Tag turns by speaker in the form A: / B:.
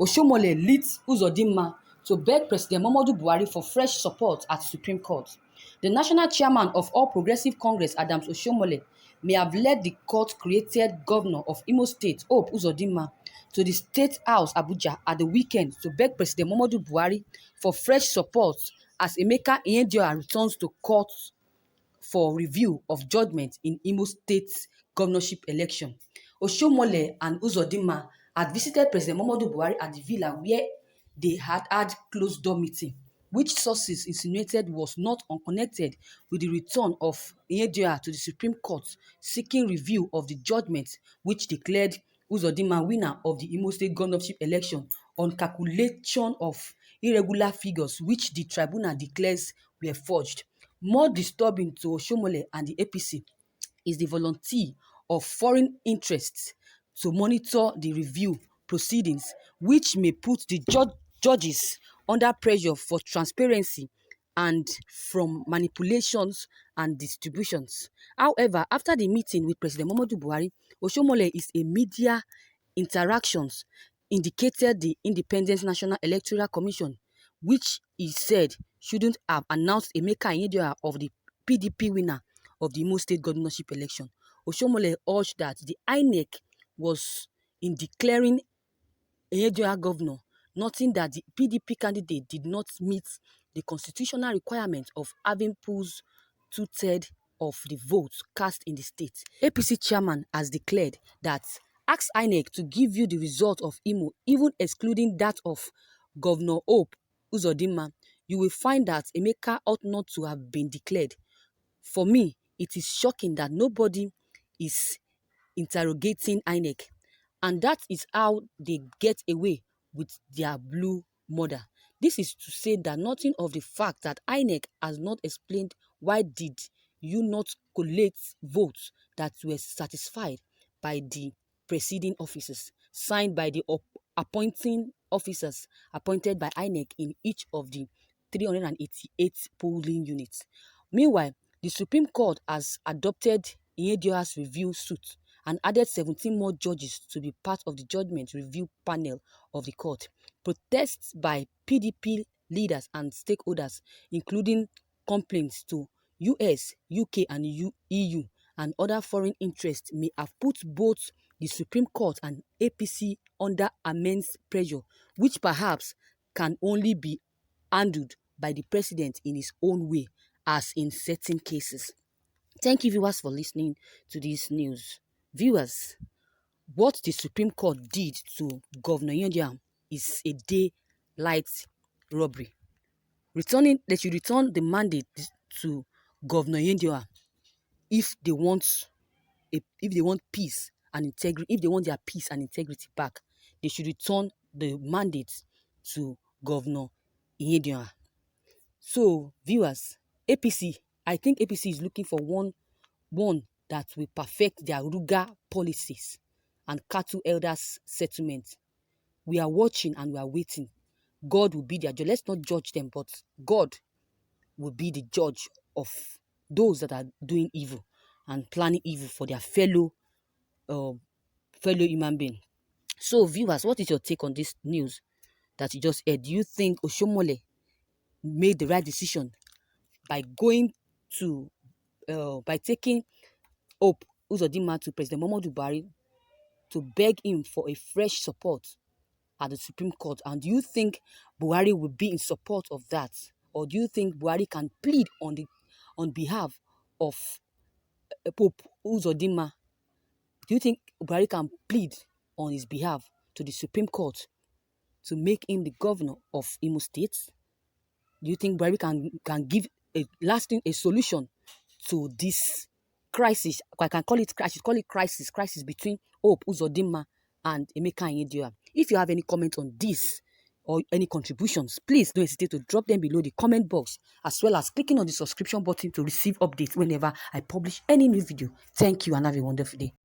A: Oshiomole leads Uzodinma to beg President Muhammadu Buhari for fresh support at Supreme Court. The national chairman of All Progressive Congress, Adams Oshiomole, may have led the court-created governor of Imo State, Hope Uzodinma, to the State House, Abuja, at the weekend to beg President Muhammadu Buhari for fresh support as Emeka Ihedioha returns to court for review of judgment in Imo State's governorship election. Oshiomole and Uzodinma had visited President Muhammadu Buhari at the villa where they had closed-door meeting, which sources insinuated was not unconnected with the return of Ihedioha to the Supreme Court seeking review of the judgment which declared Uzodinma winner of the Imo State governorship election on calculation of irregular figures which the tribunal declares were forged. More disturbing to Oshiomole and the APC is the volunteer of foreign interests to monitor the review proceedings, which may put the judges under pressure for transparency and from manipulations and distributions. However, after the meeting with President Muhammadu Buhari, Oshiomole is a media interactions indicated the Independent National Electoral Commission, which he said shouldn't have announced Emeka Ihedioha of the PDP winner of the Imo State governorship election. Oshiomole urged that the INEC was in declaring Ihedioha governor, noting that the PDP candidate did not meet the constitutional requirement of having pools two-thirds of the votes cast in the state. APC chairman has declared that ask INEC to give you the result of Imo, even excluding that of Governor Hope Uzodinma, you will find that Emeka ought not to have been declared. For me, it is shocking that nobody is interrogating INEC, and that is how they get away with their blue murder. This is to say that nothing of the fact that INEC has not explained why did you not collate votes that were satisfied by the preceding officers, signed by the appointing officers appointed by INEC in each of the 388 polling units. Meanwhile, the Supreme Court has adopted Ihedioha's review suit and added 17 more judges to be part of the judgment review panel of the court. Protests by PDP leaders and stakeholders, including complaints to US, UK, and EU, and other foreign interests, may have put both the Supreme Court and APC under immense pressure, which perhaps can only be handled by the president in his own way, as in certain cases. Thank you, viewers, for listening to this news. Viewers, what the Supreme Court did to Governor Ihedioha is a daylight robbery. They should return the mandate to Governor Ihedioha if they want peace and integrity. If they want their peace and integrity back, they should return the mandate to Governor Ihedioha. So, viewers, APC, I think APC is looking for one that will perfect their Ruga policies and cattle elders settlement. We are watching and we are waiting. God will be their judge. Let's not judge them, but God will be the judge of those that are doing evil and planning evil for their fellow human being. So, viewers, what is your take on this news that you just heard? Do you think Oshiomole made the right decision by taking Hope Uzodinma to President Muhammadu Buhari to beg him for a fresh support at the Supreme Court? And do you think Buhari will be in support of that? Or do you think Buhari can plead on behalf of Pope Uzodinma? Do you think Buhari can plead on his behalf to the Supreme Court to make him the governor of Imo State? Do you think Buhari can give a solution to this crisis? I can call it crisis between Hope Uzodinma and Emeka Ihedioha. If you have any comment on this or any contributions, please don't hesitate to drop them below the comment box, as well as clicking on the subscription button to receive updates whenever I publish any new video. Thank you and have a wonderful day.